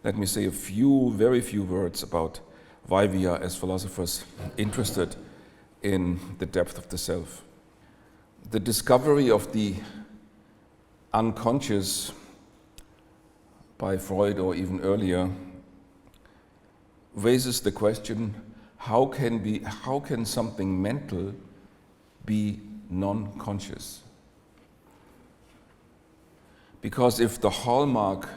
let me say a few, very few words about why we are, as philosophers, interested in the depth of the self. The discovery of the unconscious by Freud or even earlier raises the question, how can something mental be non-conscious? Because if the hallmark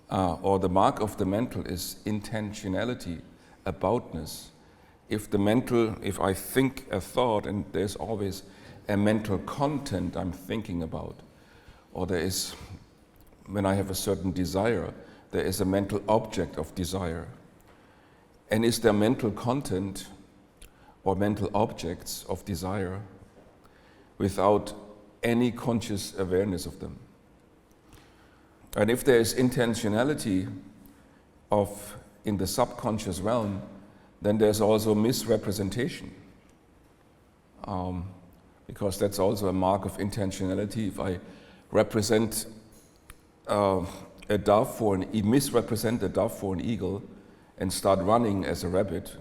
or the mark of the mental is intentionality, aboutness, if I think a thought and there's always a mental content I'm thinking about, or there is, when I have a certain desire, there is a mental object of desire. And is there mental content or mental objects of desire without any conscious awareness of them? And if there is intentionality in the subconscious realm, then there's also misrepresentation. Because that's also a mark of intentionality. If I represent misrepresent a dove for an eagle and start running as a rabbit,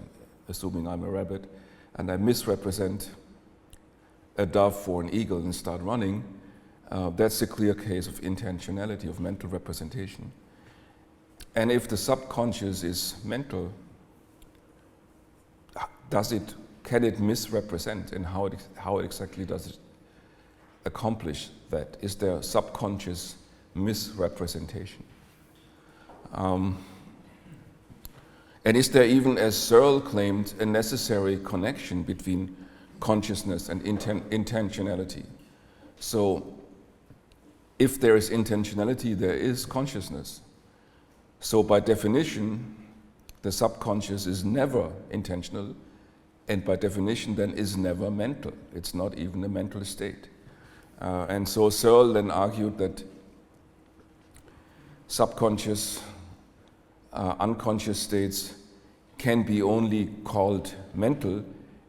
assuming I'm a rabbit, and I misrepresent a dove for an eagle and start running, that's a clear case of intentionality, of mental representation. And if the subconscious is mental, can it misrepresent, and how exactly does it accomplish that? Is there subconscious misrepresentation? And is there even, as Searle claimed, a necessary connection between consciousness and intentionality? So if there is intentionality, there is consciousness. So by definition, the subconscious is never intentional, and by definition then is never mental. It's not even a mental state. And so Searle then argued that subconscious, unconscious states can be only called mental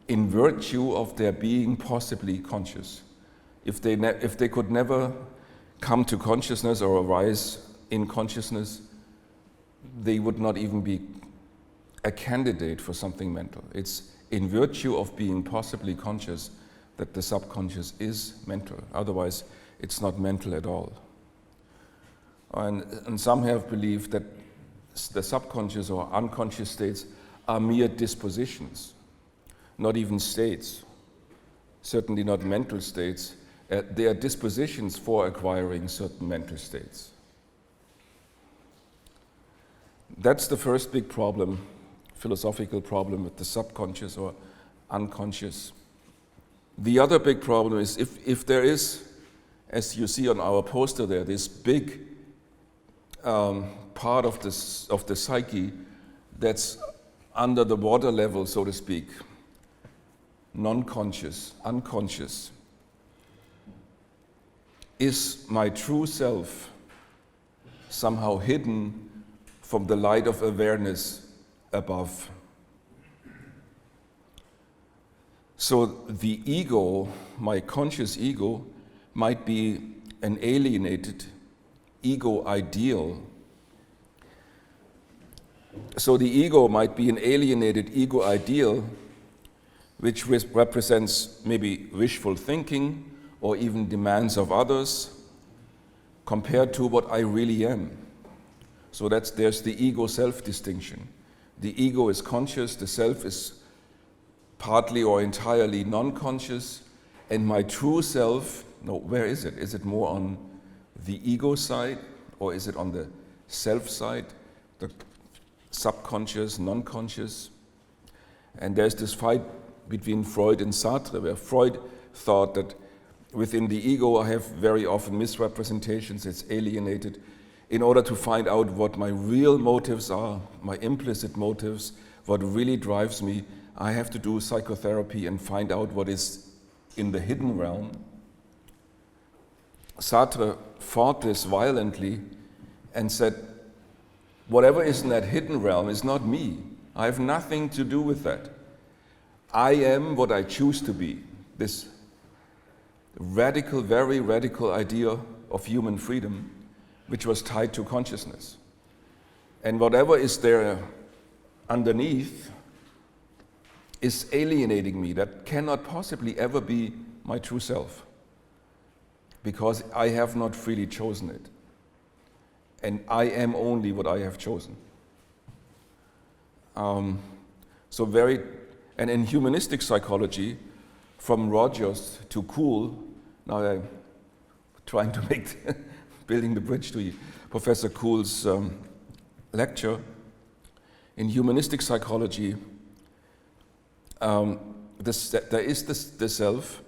in virtue of their being possibly conscious. If they could never come to consciousness or arise in consciousness, they would not even be a candidate for something mental. It's in virtue of being possibly conscious that the subconscious is mental. Otherwise, it's not mental at all. And some have believed that the subconscious or unconscious states are mere dispositions, not even states, certainly not mental states. They are dispositions for acquiring certain mental states. That's the first big problem, philosophical problem with the subconscious or unconscious. The other big problem is if there is, as you see on our poster there, this big part of the psyche that's under the water level, so to speak, non-conscious, unconscious. Is my true self somehow hidden from the light of awareness above? So the ego, my conscious ego, might be an alienated ego ideal. So the ego might be an alienated ego ideal which represents maybe wishful thinking or even demands of others compared to what I really am. So there's the ego-self distinction. The ego is conscious, the self is partly or entirely non-conscious, and my true self, where is it? Is it more on the ego side, or is it on the self side, the subconscious, non-conscious? And there's this fight between Freud and Sartre, where Freud thought that within the ego I have very often misrepresentations, it's alienated. In order to find out what my real motives are, my implicit motives, what really drives me, I have to do psychotherapy and find out what is in the hidden realm. Sartre fought this violently and said, whatever is in that hidden realm is not me. I have nothing to do with that. I am what I choose to be. This radical, very radical idea of human freedom, which was tied to consciousness. And whatever is there underneath is alienating me. That cannot possibly ever be my true self, because I have not freely chosen it. And I am only what I have chosen. And in humanistic psychology, from Rogers to Kuhl, now I'm trying to make, building the bridge to Professor Kuhl's lecture. In humanistic psychology, there is the self.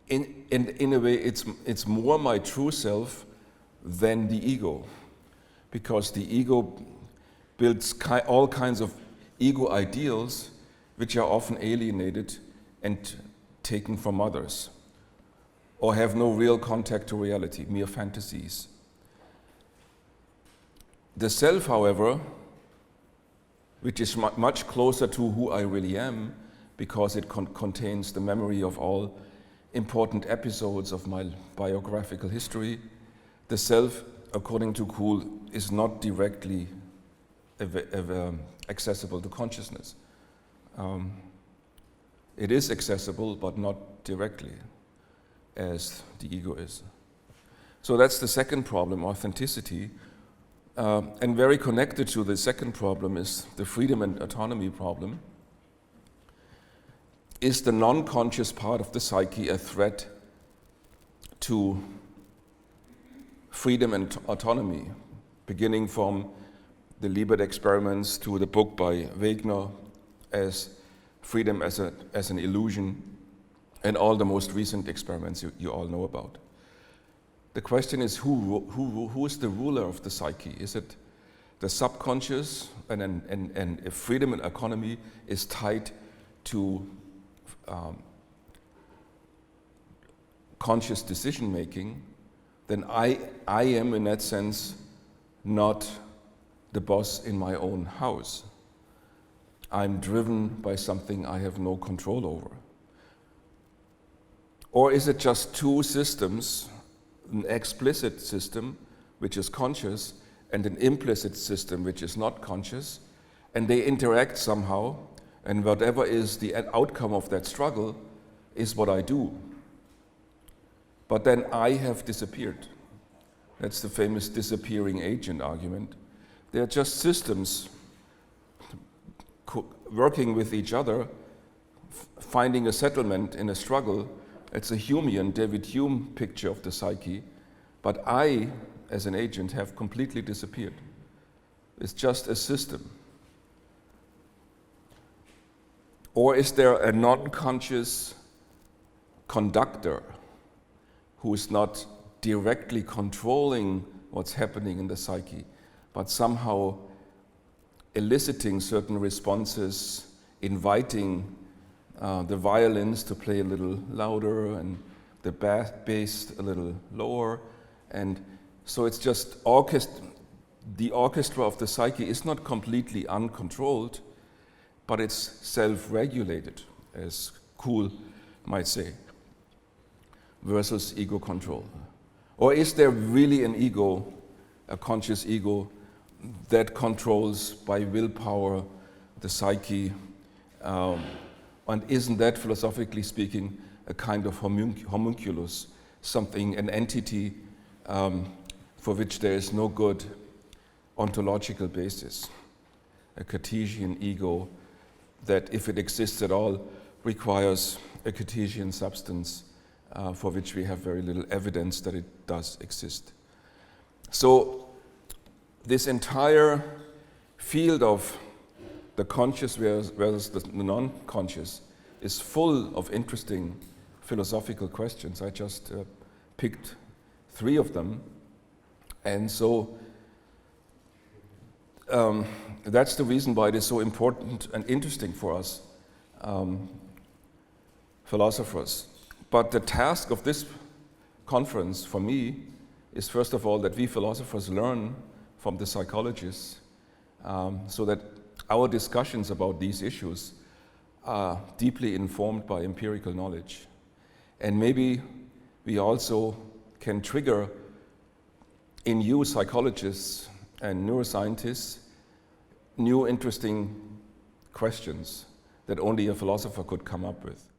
In a way, it's more my true self than the ego, because the ego builds all kinds of ego ideals which are often alienated and taken from others, or have no real contact to reality, mere fantasies. The self, however, which is much closer to who I really am, because it contains the memory of all important episodes of my biographical history, the self, according to Kuhl, is not directly accessible to consciousness. It is accessible, but not directly, as the ego is. So that's the second problem, authenticity. And very connected to the second problem is the freedom and autonomy problem. Is the non-conscious part of the psyche a threat to freedom and autonomy, beginning from the Liebert experiments to the book by Wegner as freedom as an illusion, and all the most recent experiments you all know about? The question is, who is the ruler of the psyche? Is it the subconscious? And if freedom and autonomy is tied to conscious decision making, then I am in that sense not the boss in my own house. I'm driven by something I have no control over. Or is it just two systems, an explicit system, which is conscious, and an implicit system, which is not conscious, and they interact somehow, and whatever is the outcome of that struggle is what I do. But then I have disappeared. That's the famous disappearing agent argument. They're just systems working with each other, finding a settlement in a struggle. It's a Humean, David Hume picture of the psyche, but I, as an agent, have completely disappeared. It's just a system. Or is there a non-conscious conductor who is not directly controlling what's happening in the psyche, but somehow eliciting certain responses, inviting the violins to play a little louder and the bass a little lower? And so it's just the orchestra of the psyche is not completely uncontrolled, but it's self-regulated, as Kuhl might say, versus ego control. Or is there really an ego, a conscious ego, that controls by willpower the psyche? And isn't that, philosophically speaking, a kind of homunculus, something, an entity for which there is no good ontological basis, a Cartesian ego that, if it exists at all, requires a Cartesian substance for which we have very little evidence that it does exist. So this entire field of the conscious versus the non-conscious is full of interesting philosophical questions. I just picked 3 of them. And so that's the reason why it is so important and interesting for us philosophers. But the task of this conference for me is, first of all, that we philosophers learn from the psychologists so that our discussions about these issues are deeply informed by empirical knowledge. And maybe we also can trigger in you, psychologists and neuroscientists, new interesting questions that only a philosopher could come up with.